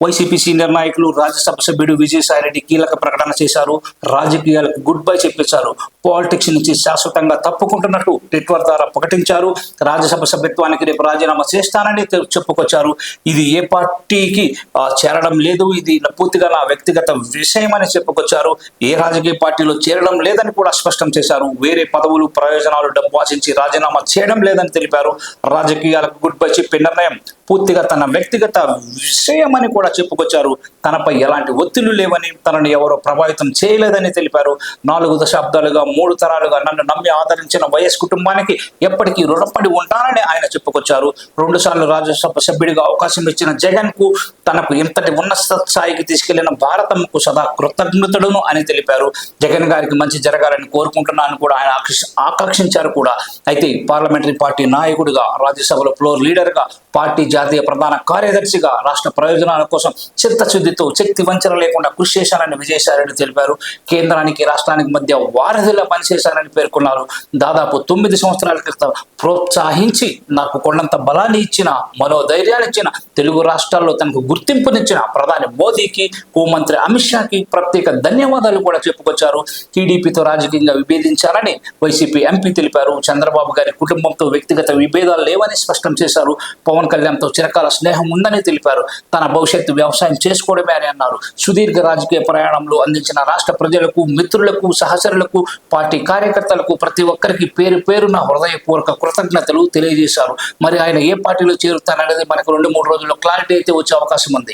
YCP senior నాయకులు రాజ్యసభ సభ్యుడు విజయసాయిరెడ్డి కీలక ప్రకటన చేశారు. రాజకీయాలకు గుడ్ బై చెప్పేశారు. పాలిటిక్స్ నుంచి శాశ్వతంగా తప్పుకుంటున్నట్టు ట్విట్టర్ ద్వారా ప్రకటించారు. రాజ్యసభ సభ్యత్వానికి రేపు రాజీనామా చేస్తానని చెప్పుకొచ్చారు. ఇది ఏ పార్టీకి చేరడం లేదు, ఇది పూర్తిగా నా వ్యక్తిగత విషయం అని చెప్పుకొచ్చారు. ఏ రాజకీయ పార్టీలో చేరడం లేదని కూడా స్పష్టం చేశారు. వేరే పదవులు, ప్రయోజనాలు, డబ్బు ఆశించి రాజీనామా చేయడం లేదని తెలిపారు. రాజకీయాలకు గుడ్ బై చెప్పే నిర్ణయం పూర్తిగా తన వ్యక్తిగత విషయమని కూడా చెప్పుకొచ్చారు. తనపై ఎలాంటి ఒత్తిళ్లు లేవని, తనను ఎవరో ప్రభావితం చేయలేదని తెలిపారు. 4 దశాబ్దాలుగా 3 తరాలుగా నన్ను నమ్మి ఆదరించిన వైఎస్ కుటుంబానికి ఎప్పటికీ రుణపడి ఉంటానని ఆయన చెప్పుకొచ్చారు. 2 సార్లు రాజ్యసభ సభ్యుడిగా అవకాశం ఇచ్చిన జగన్ కు, తనకు ఇంతటి ఉన్నత స్థాయికి తీసుకెళ్లిన భారతమ్మకు సదా కృతజ్ఞతడును అని తెలిపారు. జగన్ గారికి మంచి జరగాలని కోరుకుంటున్నాను కూడా ఆయన ఆకాంక్షించారు కూడా. అయితే పార్లమెంటరీ పార్టీ నాయకుడిగా, రాజ్యసభలో ఫ్లోర్ లీడర్గా, పార్టీ జాతీయ ప్రధాన కార్యదర్శిగా రాష్ట్ర ప్రయోజనాల కోసం చిత్తశుద్ధితో, శక్తి వంచన లేకుండా కృషి చేశానని విజయసాయిరెడ్డి తెలిపారు. కేంద్రానికి, రాష్ట్రానికి మధ్య వారధిలా పనిచేశానని పేర్కొన్నారు. దాదాపు 9 సంవత్సరాల క్రితం ప్రోత్సహించి నాకు కొండంత బలాన్ని ఇచ్చిన, మనోధైర్యాన్ని ఇచ్చిన, తెలుగు రాష్ట్రాల్లో తనకు గుర్తింపునిచ్చిన ప్రధాని మోదీకి, హోంమంత్రి అమిత్ షాకి ప్రత్యేక ధన్యవాదాలు కూడా చెప్పుకొచ్చారు. టీడీపీతో రాజకీయంగా విభేదించాలని వైసీపీ ఎంపీ తెలిపారు. చంద్రబాబు గారి కుటుంబంతో వ్యక్తిగత విభేదాలు లేవని స్పష్టం చేశారు. పవన్ కళ్యాణ్తో చిరకాల స్నేహం ఉందని తెలిపారు. తన భవిష్యత్తు వ్యవసాయం చేసుకోవడమే అని అన్నారు. సుదీర్ఘ రాజకీయ ప్రయాణంలో అందించిన రాష్ట్ర ప్రజలకు, మిత్రులకు, సహచరులకు, పార్టీ కార్యకర్తలకు ప్రతి ఒక్కరికి పేరు పేరున హృదయపూర్వక కృతజ్ఞతలు తెలియజేశారు. మరి ఆయన ఏ పార్టీలో చేరుతారనేది మనకు 2-3 రోజుల్లో క్లారిటీ అయితే వచ్చే అవకాశం ఉంది.